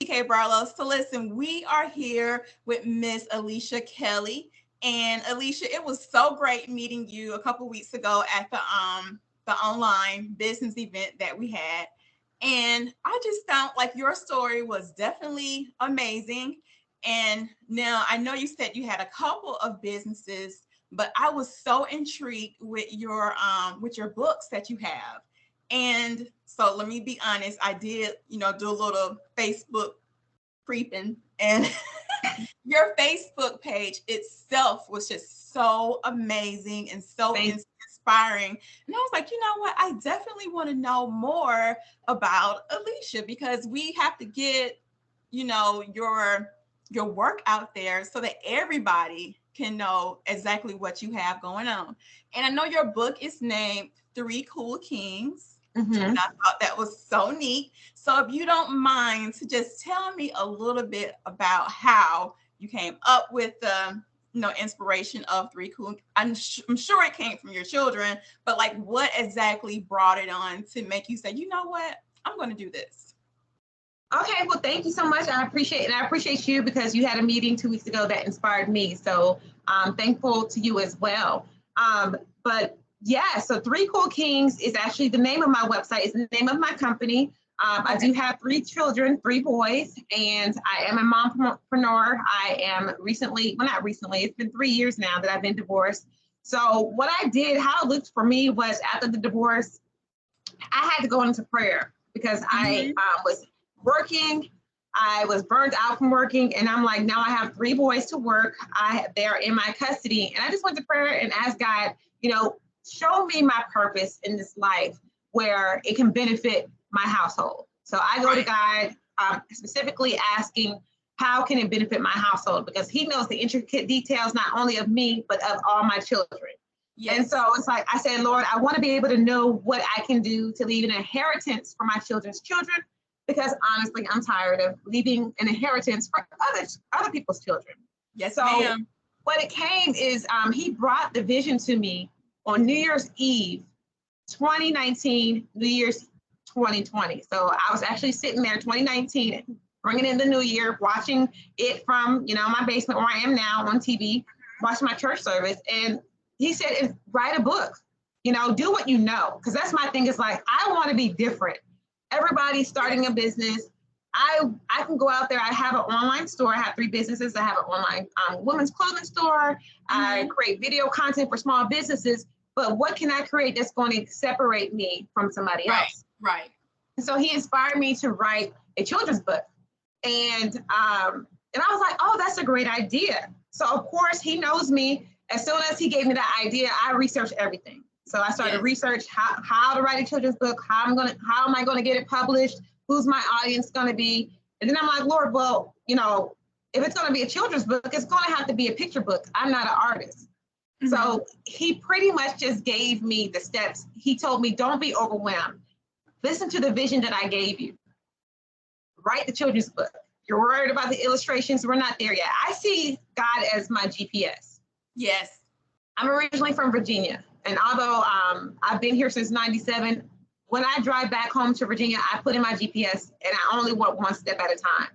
Barlow. So listen, we are here with Miss Aleisha Kelly. And Aleisha, it was so great meeting you a couple weeks ago at the online business event that we had. And I just found like your story was definitely amazing. And now I know you said you had a couple of businesses, but I was so intrigued with your books that you have. And so let me be honest, I did, do a little Facebook creeping, and your Facebook page itself was just so amazing and so inspiring. And I was like, you know what? I definitely want to know more about Aleisha, because we have to get, your work out there so that everybody can know exactly what you have going on. And I know your book is named Three Kool Kings. Mm-hmm. And I thought that was so neat. So if you don't mind to just tell me a little bit about how you came up with the inspiration of Three Kool. I'm sure it came from your children, but like what exactly brought it on to make you say, you know what, I'm going to do this? Okay, well, thank you so much. I appreciate you, because you had a meeting 2 weeks ago that inspired me. So I'm thankful to you as well. But yeah, so Three Kool Kings is actually the name of my website. It's the name of my company. I do have 3 children, 3 boys, and I am a mompreneur. I am not recently, it's been 3 years now that I've been divorced. So what I did, how it looked for me was after the divorce, I had to go into prayer because I was working. I was burned out from working, and I'm like, now I have 3 boys to work. They're in my custody, and I just went to prayer and asked God, show me my purpose in this life where it can benefit my household. So I go to God specifically asking, how can it benefit my household? Because he knows the intricate details, not only of me, but of all my children. Yes. And so it's like, I said, Lord, I want to be able to know what I can do to leave an inheritance for my children's children, because honestly, I'm tired of leaving an inheritance for other people's children. Yes, so ma'am. What it came is he brought the vision to me on New Year's Eve, 2019, New Year's 2020. So I was actually sitting there 2019, bringing in the new year, watching it from, my basement where I am now on TV, watching my church service. And he said, write a book, do what you know. Because that's my thing, is like, I want to be different. Everybody's starting a business. I can go out there. I have an online store. I have 3 businesses. I have an online women's clothing store. I create video content for small businesses. But what can I create that's going to separate me from somebody else? Right. And so he inspired me to write a children's book. And I was like, oh, that's a great idea. So of course he knows me. As soon as he gave me the idea, I researched everything. So I started research how to write a children's book, how am I going to get it published, who's my audience going to be. And then I'm like, Lord, well, if it's going to be a children's book, it's going to have to be a picture book. I'm not an artist. Mm-hmm. So he pretty much just gave me the steps. He told me, don't be overwhelmed. Listen to the vision that I gave you. Write the children's book. You're worried about the illustrations. We're not there yet. I see God as my GPS. Yes. I'm originally from Virginia. And although I've been here since 97, when I drive back home to Virginia, I put in my GPS and I only want one step at a time.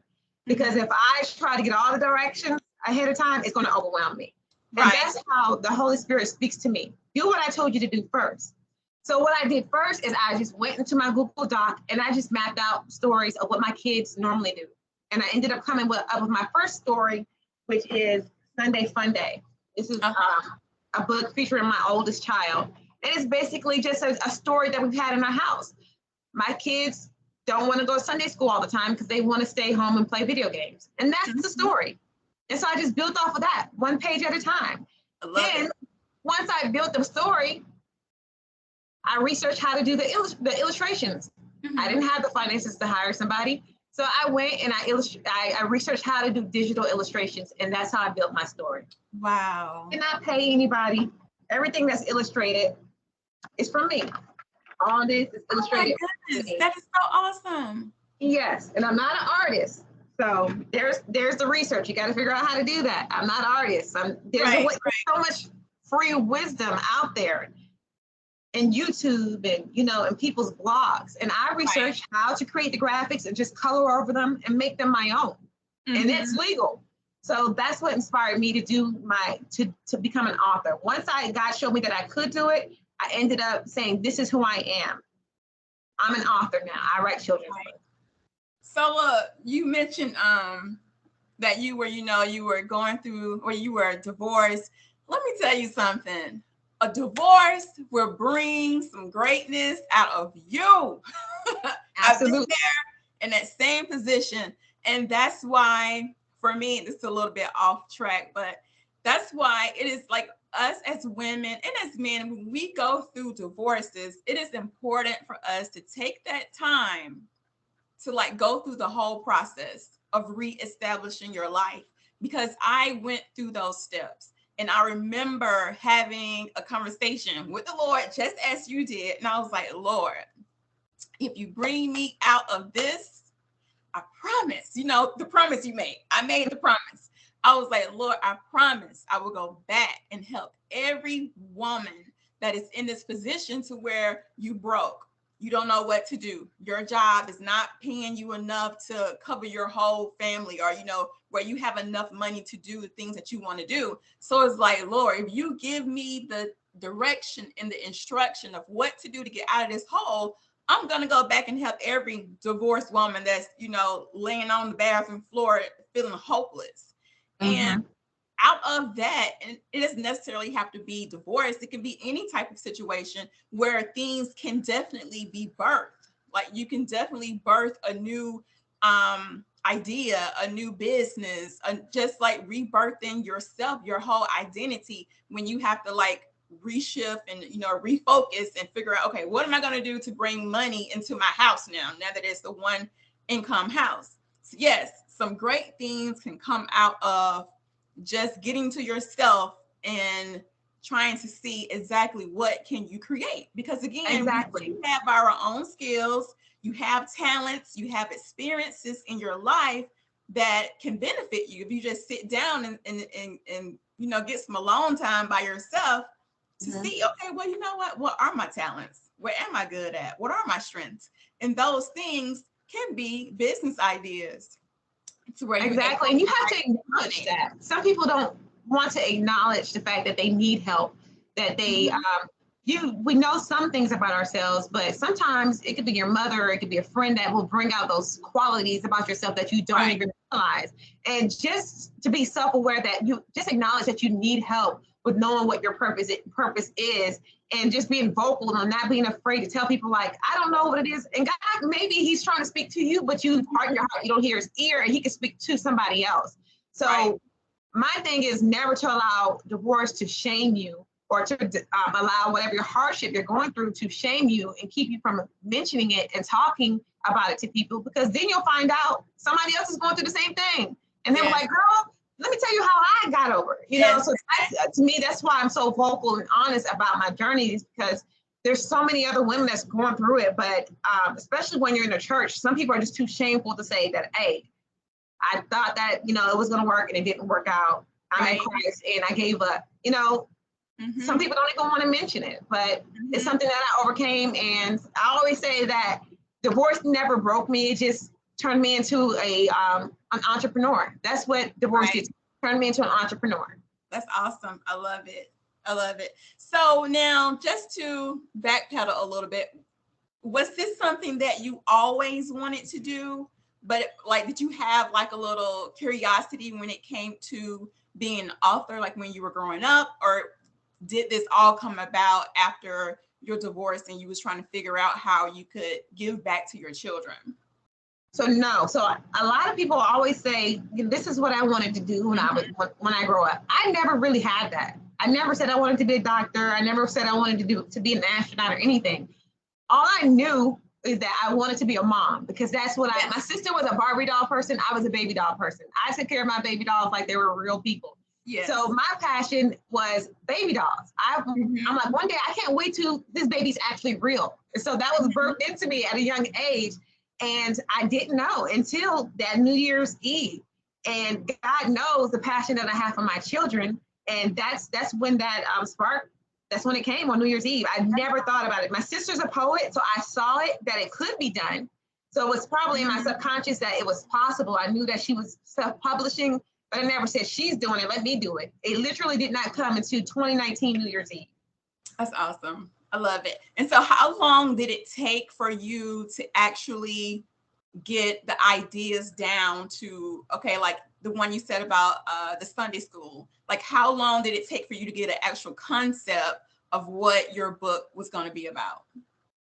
Because if I try to get all the directions ahead of time, it's going to overwhelm me. Right. And that's how the Holy Spirit speaks to me. Do what I told you to do first. So what I did first is I just went into my Google Doc and I just mapped out stories of what my kids normally do. And I ended up coming up with my first story, which is Sunday Fun Day. This is a book featuring my oldest child. And it's basically just a story that we've had in our house. My kids don't want to go to Sunday school all the time because they want to stay home and play video games. And that's the story. And so I just built off of that, one page at a time. Then once I built the story, I researched how to do the illustrations. Mm-hmm. I didn't have the finances to hire somebody. So I went and I researched how to do digital illustrations, and that's how I built my story. Wow. I did not pay anybody. Everything that's illustrated is from me. All this is illustrated. Oh my goodness, that is so awesome. Yes, and I'm not an artist. So there's the research. You got to figure out how to do that. I'm not an artist. There's so much free wisdom out there. and YouTube and, and people's blogs. And I researched how to create the graphics and just color over them and make them my own. And it's legal. So that's what inspired me to do to become an author. Once God showed me that I could do it, I ended up saying, this is who I am. I'm an author now. I write children's books. So you mentioned that you were going through, or you were divorced. Let me tell you something. A divorce will bring some greatness out of you. Absolutely. I've been there in that same position. And that's why, for me, this is a little bit off track, but that's why it is like us as women and as men, when we go through divorces, it is important for us to take that time to like go through the whole process of reestablishing your life, because I went through those steps. And I remember having a conversation with the Lord, just as you did. And I was like, Lord, if you bring me out of this, I promise, the promise you made. I made the promise. I was like, Lord, I promise I will go back and help every woman that is in this position to where you broke. You don't know what to do. Your job is not paying you enough to cover your whole family, or, where you have enough money to do the things that you want to do. So it's like, Lord, if you give me the direction and the instruction of what to do to get out of this hole, I'm going to go back and help every divorced woman that's, laying on the bathroom floor feeling hopeless. And out of that, and it doesn't necessarily have to be divorce, it can be any type of situation where things can definitely be birthed. Like you can definitely birth a new idea, a new business, just like rebirthing yourself, your whole identity, when you have to like reshift and refocus and figure out, okay, what am I going to do to bring money into my house now that it's the one income house. So yes, some great things can come out of just getting to yourself and trying to see exactly what can you create, because again, we have our own skills, you have talents, you have experiences in your life that can benefit you if you just sit down and get some alone time by yourself to see, okay, well, you know what are my talents? What am I good at? What are my strengths? And those things can be business ideas. To where exactly. And you have to acknowledge that. Some people don't want to acknowledge the fact that they need help, that they, we know some things about ourselves, but sometimes it could be your mother, or it could be a friend that will bring out those qualities about yourself that you don't even realize. And just to be self-aware that you just acknowledge that you need help with knowing what your purpose is, and just being vocal and not being afraid to tell people like, I don't know what it is. And God, maybe he's trying to speak to you, but you harden your heart, you don't hear his ear, and he can speak to somebody else. So my thing is never to allow divorce to shame you, or to allow whatever your hardship you're going through to shame you and keep you from mentioning it and talking about it to people, because then you'll find out somebody else is going through the same thing. And they're like, girl, let me tell you how I got over it. So to me, that's why I'm so vocal and honest about my journeys, because there's so many other women that's going through it. But especially when you're in a church, some people are just too shameful to say that, hey, I thought that, it was going to work and it didn't work out. I'm in Christ and I gave up. Some people don't even want to mention it, but it's something that I overcame. And I always say that divorce never broke me. It just turned me into an entrepreneur. That's what divorce did. Turned me into an entrepreneur. That's awesome. I love it. So now, just to backpedal a little bit, was this something that you always wanted to do? But like, did you have like a little curiosity when it came to being an author, like when you were growing up, or did this all come about after your divorce and you was trying to figure out how you could give back to your children? So no. So a lot of people always say, this is what I wanted to do when I grow up. I never really had that. I never said I wanted to be a doctor. I never said I wanted to be an astronaut or anything. All I knew is that I wanted to be a mom, because that's what my sister was a Barbie doll person. I was a baby doll person. I took care of my baby dolls like they were real people. Yes. So my passion was baby dolls. I'm like, one day I can't wait till this baby's actually real. And so that was birthed into me at a young age. And I didn't know until that New Year's Eve. And God knows the passion that I have for my children. And that's when that spark That's when it came on New Year's Eve. I never thought about it. My sister's a poet, so I saw it that it could be done. So it was probably in my subconscious that it was possible. I knew that she was self-publishing, but I never said she's doing it, let me do it. It literally did not come into 2019 New Year's Eve. That's awesome. I love it. And so how long did it take for you to actually get the ideas down to, okay, like the one you said about the Sunday school, like how long did it take for you to get an actual concept of what your book was going to be about?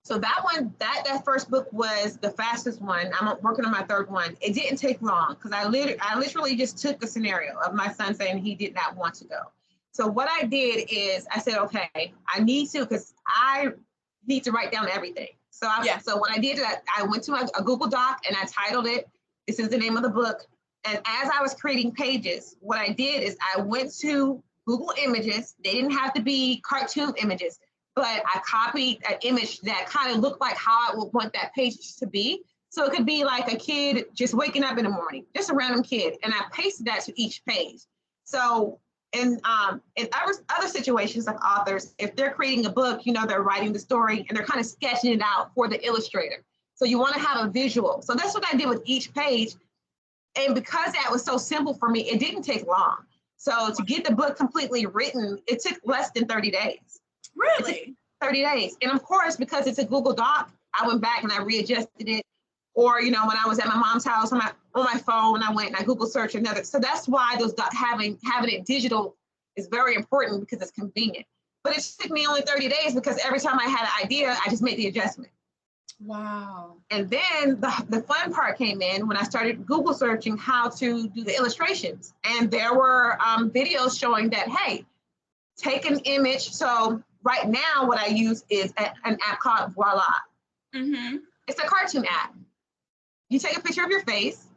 So that one, that first book was the fastest one. I'm working on my third one. It didn't take long because I literally just took the scenario of my son saying he did not want to go. So what I did is I said, okay, I need to, because I need to write down everything. So so what I did is I went to a Google Doc and I titled it, this is the name of the book. And as I was creating pages, what I did is I went to Google Images. They didn't have to be cartoon images, but I copied an image that kind of looked like how I would want that page to be. So it could be like a kid just waking up in the morning, just a random kid. And I pasted that to each page. So in other situations like authors, if they're creating a book, you know, they're writing the story and they're kind of sketching it out for the illustrator. So you want to have a visual. So that's what I did with each page. And because that was so simple for me, it didn't take long. So to get the book completely written, it took less than 30 days. Really? 30 days. And of course, because it's a Google Doc, I went back and I readjusted it. Or, you know, when I was at my mom's house on my phone, I went and I Google searched another. So that's why those having it digital is very important, because it's convenient. But it took me only 30 days because every time I had an idea, I just made the adjustment. Wow. And then the fun part came in when I started Google searching how to do the illustrations. And there were videos showing that, hey, take an image. So right now what I use is an app called Voila. Mm-hmm. It's a cartoon app. You take a picture of your face,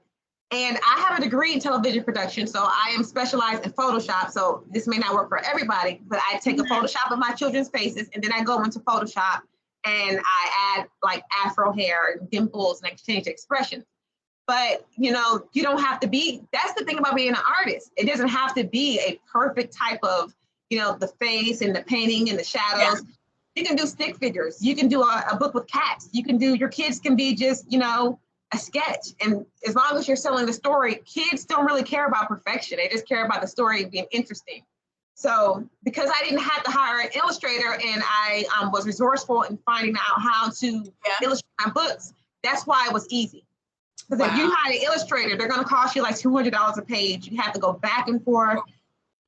and I have a degree in television production, so I am specialized in Photoshop. So this may not work for everybody, but I take a Photoshop of my children's faces, and then I go into Photoshop and I add like afro hair and dimples and exchange expressions. But, you know, you don't have to be, that's the thing about being an artist. It doesn't have to be a perfect type of, you know, the face and the painting and the shadows. Yeah. You can do stick figures. You can do a book with cats. You can do, your kids can be just, you know, a sketch. And as long as you're selling the story, kids don't really care about perfection. They just care about the story being interesting. So because I didn't have to hire an illustrator, and I was resourceful in finding out how to illustrate my books, that's why it was easy. Because if you hire an illustrator, they're going to cost you like $200 a page. You have to go back and forth.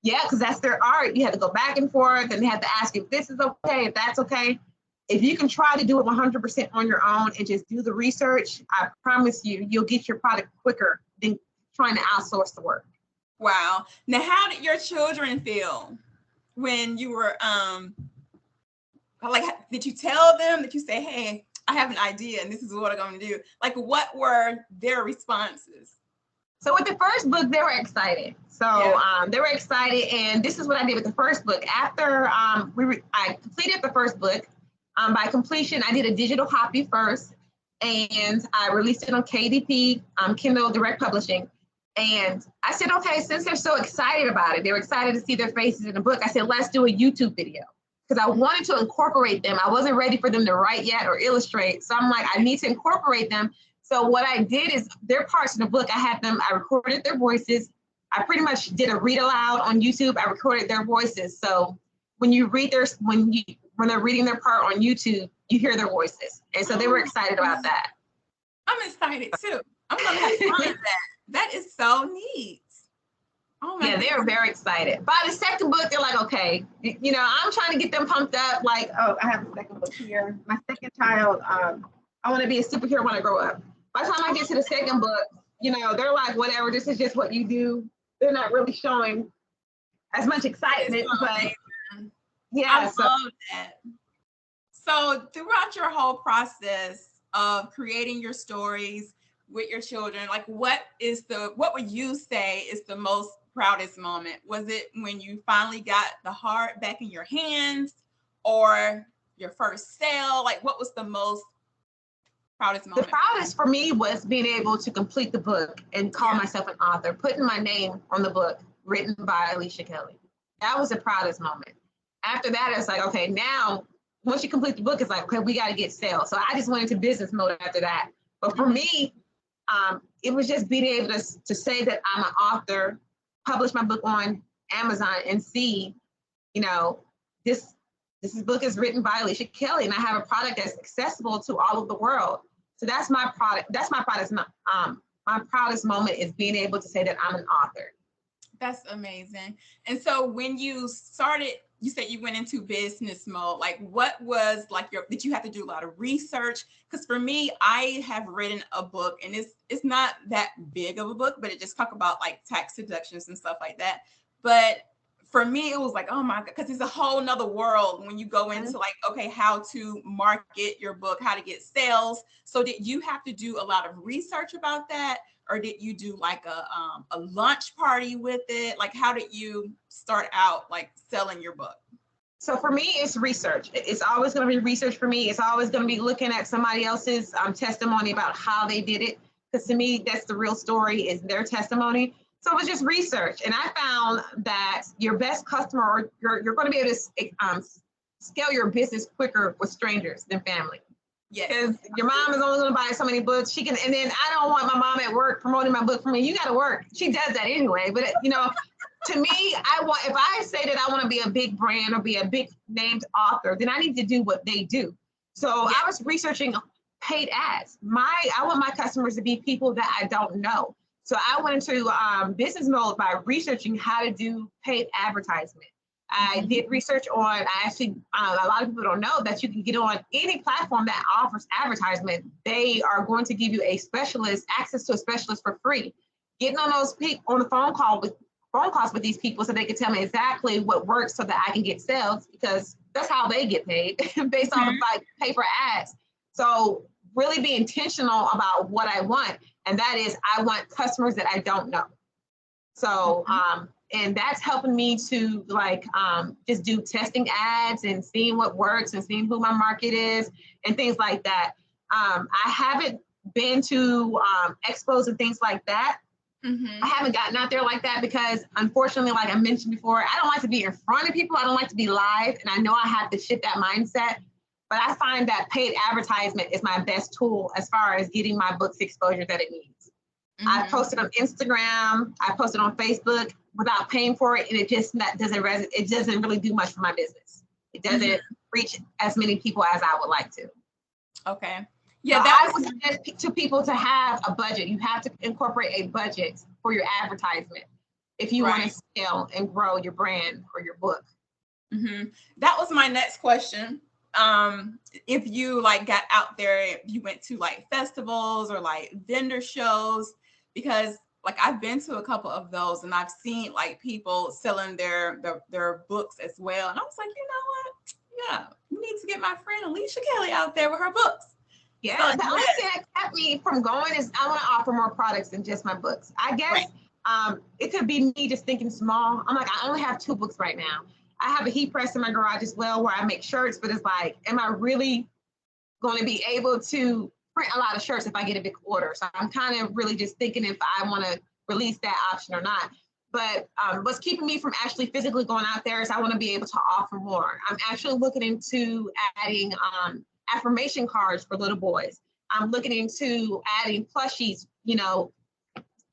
Yeah, because that's their art. You have to go back and forth, and they have to ask if this is okay, if that's okay. If you can try to do it 100% on your own and just do the research, I promise you, you'll get your product quicker than trying to outsource the work. Wow. Now, how did your children feel when you were, like, did you tell them, did you say, hey, I have an idea and this is what I'm going to do? Like, what were their responses? So with the first book, they were excited. So they were excited, and this is what I did with the first book. After I completed the first book, by completion, I did a digital copy first, and I released it on KDP, Kindle Direct Publishing. And I said, okay, since they're so excited about it, they were excited to see their faces in the book, I said, let's do a YouTube video. Because I wanted to incorporate them. I wasn't ready for them to write yet or illustrate. So I'm like, I need to incorporate them. So what I did is, their parts of the book, I recorded their voices. I pretty much did a read aloud on YouTube. I recorded their voices. So when you read when they're reading their part on YouTube, you hear their voices. And so they were excited about that. I'm excited too. I'm going to have fun with that. That is so neat. Oh my goodness. They're very excited. By the second book, they're like, okay, you know, I'm trying to get them pumped up. Like, oh, I have a second book here. My second child, I want to be a superhero when I grow up. By the time I get to the second book, you know, they're like, whatever, this is just what you do. They're not really showing as much excitement, but yeah. I love that. So throughout your whole process of creating your stories with your children, like what would you say is the most proudest moment? Was it when you finally got the heart back in your hands, or your first sale? Like, what was the most proudest moment? The proudest for me was being able to complete the book and call myself an author, putting my name on the book written by Aleisha Kelly. That was the proudest moment. after that, it's like, okay, now once you complete the book, it's like, okay, we got to get sales. So I just went into business mode after that. But for me, it was just being able to say that I'm an author, publish my book on Amazon, and see, you know, this book is written by Aleisha Kelly, and I have a product that's accessible to all of the world. So that's my product. That's my proudest. My proudest moment is being able to say that I'm an author. That's amazing. And so when you started, you said you went into business mode. Like, what was like did you have to do a lot of research? Because for me, I have written a book, and it's not that big of a book, but it just talk about like tax deductions and stuff like that. But for me, it was like, oh my God, because it's a whole nother world when you go into like, okay, how to market your book, how to get sales. So did you have to do a lot of research about that? Or did you do like a lunch party with it? Like, how did you start out like selling your book? So for me, it's research. It's always going to be research for me. It's always going to be looking at somebody else's testimony about how they did it. Because to me, that's the real story, is their testimony. So it was just research. And I found that your best customer, or you're going to be able to scale your business quicker with strangers than family. Yes. Because your mom is only going to buy so many books. She can, and then I don't want my mom at work promoting my book for me. You got to work. She does that anyway. But you know, to me, if I say that I want to be a big brand or be a big named author, then I need to do what they do. So I was researching paid ads. I want my customers to be people that I don't know. So I went into business mode by researching how to do paid advertisement. I did research on, a lot of people don't know that you can get on any platform that offers advertisement. They are going to give you access to a specialist for free. Getting on those on the phone calls with these people so they can tell me exactly what works so that I can get sales, because that's how they get paid based on like paper ads. So really be intentional about what I want. And that is, I want customers that I don't know. So, and that's helping me to like just do testing ads and seeing what works and seeing who my market is and things like that. I haven't been to expos and things like that. I haven't gotten out there like that because, unfortunately, like I mentioned before, I don't like to be in front of people. I don't like to be live. And I know I have to shift that mindset. But I find that paid advertisement is my best tool as far as getting my book's exposure that it needs. I posted on Instagram, I posted on Facebook without paying for it, and it just doesn't resonate. It doesn't really do much for my business. It doesn't reach as many people as I would like to. Okay. Yeah, so I would suggest to people to have a budget. You have to incorporate a budget for your advertisement if you want to scale and grow your brand or your book. That was my next question. If you like got out there, if you went to like festivals or like vendor shows, because like I've been to a couple of those and I've seen like people selling their books as well. And I was like, you know what? Yeah, you need to get my friend Aleisha Kelly out there with her books. Yeah, so the only thing that kept me from going is I want to offer more products than just my books. I guess it could be me just thinking small. I'm like, I only have 2 books right now. I have a heat press in my garage as well where I make shirts, but it's like, am I really going to be able to print a lot of shirts if I get a big order? So I'm kind of really just thinking if I want to release that option or not. But what's keeping me from actually physically going out there is I want to be able to offer more. I'm actually looking into adding affirmation cards for little boys. I'm looking into adding plushies, you know,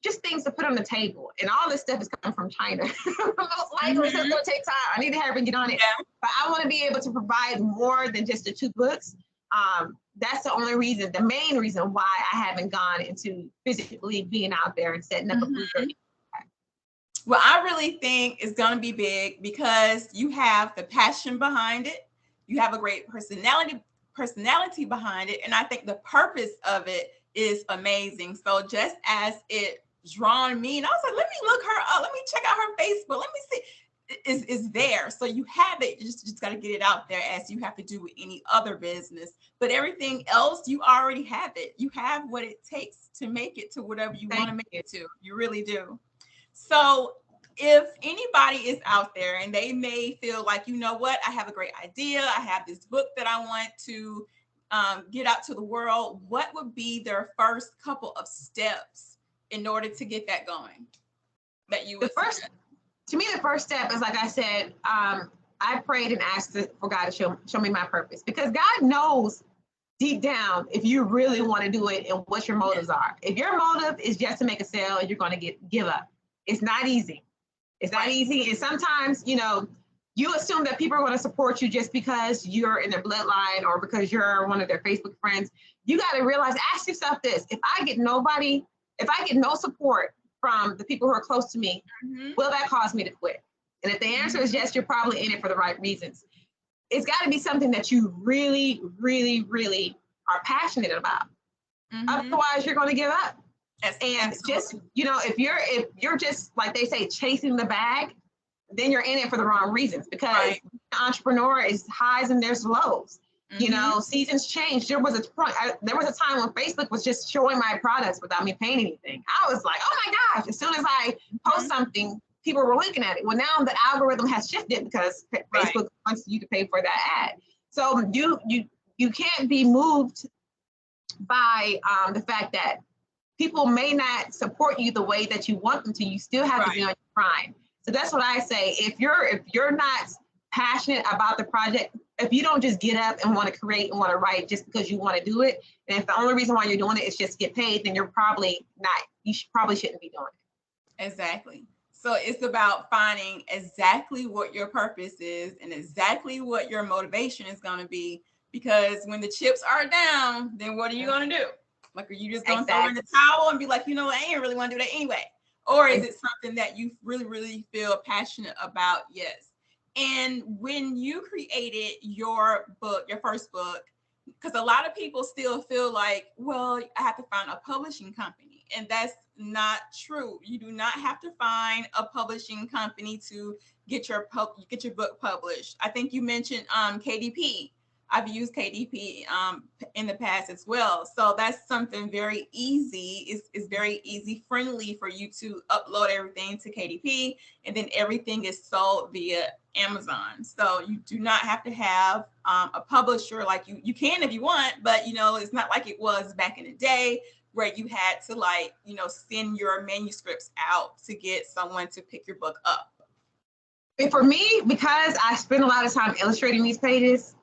just things to put on the table. And all this stuff is coming from China. Most likely it's going to take time. I need to hurry and get on it. But I want to be able to provide more than just the 2 books. That's the only reason, the main reason why I haven't gone into physically being out there and setting up a booth. Well, I really think it's going to be big because you have the passion behind it. You have a great personality behind it. And I think the purpose of it is amazing. So just as it drawn me, and I was like, let me look her up. Let me check out her Facebook. Let me see. Is there. So you have it. You just got to get it out there, as you have to do with any other business. But everything else, you already have it. You have what it takes to make it to whatever you want to make it to. You really do. So if anybody is out there and they may feel like, you know what, I have a great idea. I have this book that I want to get out to the world. What would be their first couple of steps in order to get that going? That you would to me, the first step is, like I said, I prayed and asked for God to show me my purpose, because God knows deep down if you really want to do it and what your motives are. If your motive is just to make a sale, you're going to give up. It's not easy. It's not easy. And sometimes, you know, you assume that people are going to support you just because you're in their bloodline or because you're one of their Facebook friends. You got to realize, ask yourself this: if I get no support from the people who are close to me, will that cause me to quit? And if the answer is yes, you're probably in it for the right reasons. It's got to be something that you really, really, really are passionate about. Otherwise, you're going to give up. And just, you know, if you're just, like they say, chasing the bag, then you're in it for the wrong reasons, because the entrepreneur is highs and there's lows. You know, seasons change. There was a time when Facebook was just showing my products without me paying anything. I was like, oh my gosh, as soon as I post something, people were looking at it. Well, now the algorithm has shifted because Facebook wants you to pay for that ad. So you can't be moved by the fact that people may not support you the way that you want them to. You still have to be on your grind. So that's what I say. If you're not passionate about the project, if you don't just get up and want to create and want to write just because you want to do it, and if the only reason why you're doing it is just to get paid, then you're probably not. Probably shouldn't be doing it. Exactly. So it's about finding exactly what your purpose is and exactly what your motivation is going to be. Because when the chips are down, then what are you going to do? Like, are you just going to throw in the towel and be like, you know, I ain't really want to do that anyway? Or is it something that you really, really feel passionate about? Yes. And when you created your book, your first book, because a lot of people still feel like, well, I have to find a publishing company. And that's not true. You do not have to find a publishing company to get your book published. I think you mentioned KDP. I've used KDP in the past as well. So that's something very easy. It's very easy, friendly for you to upload everything to KDP, and then everything is sold via Amazon. So you do not have to have a publisher. Like you can if you want, but you know, it's not like it was back in the day where you had to, like, you know, send your manuscripts out to get someone to pick your book up. And for me, because I spend a lot of time illustrating these pages,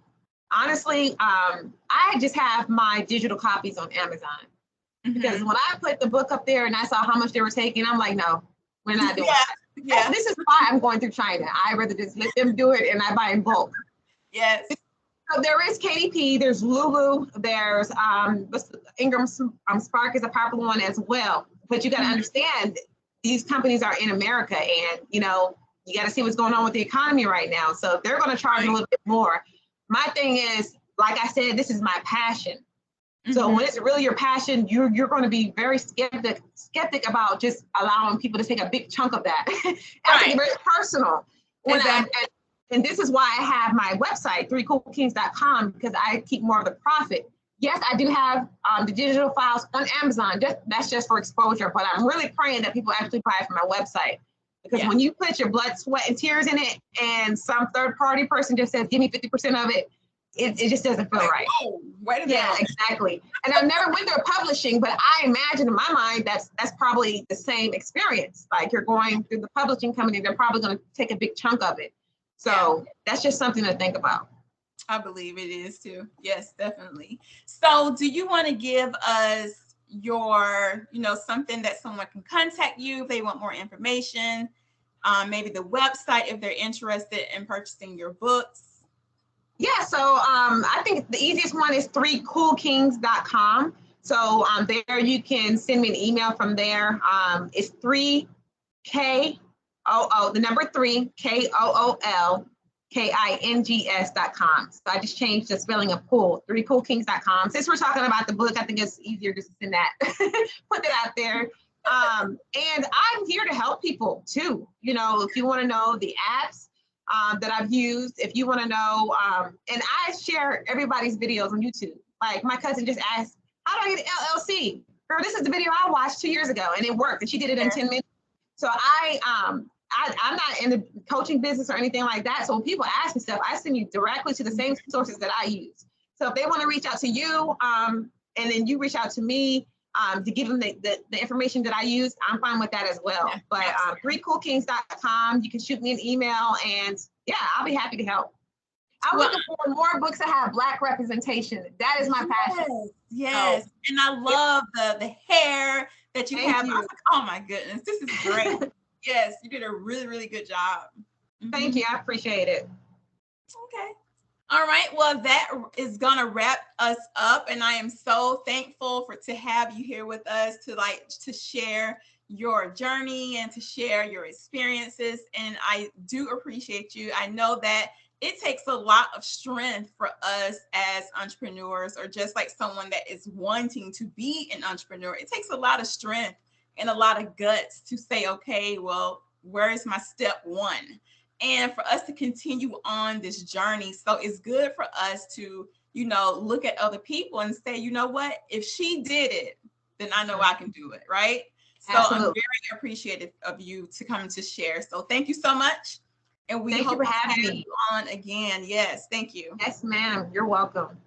honestly, I just have my digital copies on Amazon. Because when I put the book up there and I saw how much they were taking, I'm like, no, we're not doing that. Yeah. This is why I'm going through China. I rather just let them do it and I buy in bulk. Yes. So there is KDP, there's Lulu, there's Ingram Spark is a popular one as well. But you got to understand, these companies are in America, and you know, you got to see what's going on with the economy right now. So they're going to charge a little bit more. My thing is, like I said, this is my passion. So when it's really your passion, you're going to be very skeptic about just allowing people to take a big chunk of that. I take it very personal. And this is why I have my website, 3coolkings.com, because I keep more of the profit. Yes, I do have the digital files on Amazon. That's just for exposure, but I'm really praying that people actually buy it from my website. Because when you put your blood, sweat, and tears in it, and some third-party person just says, give me 50% of it, it just doesn't feel right. Oh, wait a minute. Yeah, exactly. And I've never went through publishing, but I imagine in my mind that's probably the same experience. Like, you're going through the publishing company, they're probably going to take a big chunk of it. So that's just something to think about. I believe it is too. Yes, definitely. So do you want to give us your, you know, something that someone can contact you if they want more information? Maybe the website if they're interested in purchasing your books. Yeah, so I think the easiest one is 3coolkings.com. So there you can send me an email from there. It's 3KOO, the number 3, KOOLKINGS.com. So I just changed the spelling of Kool, 3coolkings.com. Since we're talking about the book, I think it's easier just to send that, put that out there. And I'm here to help people too. You know, if you want to know the apps that I've used, if you want to know, and I share everybody's videos on YouTube. Like, my cousin just asked, how do I get an LLC? Girl, this is the video I watched 2 years ago, and it worked, and she did it in 10 minutes. So I'm not in the coaching business or anything like that. So when people ask me stuff, I send you directly to the same sources that I use. So if they want to reach out to you, and then you reach out to me to give them the information that I use, I'm fine with that as well. But 3coolkings.com, you can shoot me an email, and yeah, I'll be happy to help. I'm Well, looking for more books that have Black representation. That is my passion. yes. So, And I love the hair that you thank have. I you. was like, oh my goodness, this is great. Yes, you did a really, really good job. Thank you. I appreciate it. Okay. All right. Well, that is gonna wrap us up, and I am so thankful to have you here with us to share your journey and to share your experiences. And I do appreciate you. I know that it takes a lot of strength for us as entrepreneurs, or just like someone that is wanting to be an entrepreneur. It takes a lot of strength and a lot of guts to say, okay, well, where is my step one? And for us to continue on this journey. So it's good for us to, look at other people and say, you know what, if she did it, then I know I can do it, right? So Absolutely. I'm very appreciative of you to come to share. So thank you so much. And we Thank you hope for to having have me you on again. Yes, thank you. Yes, ma'am. You're welcome.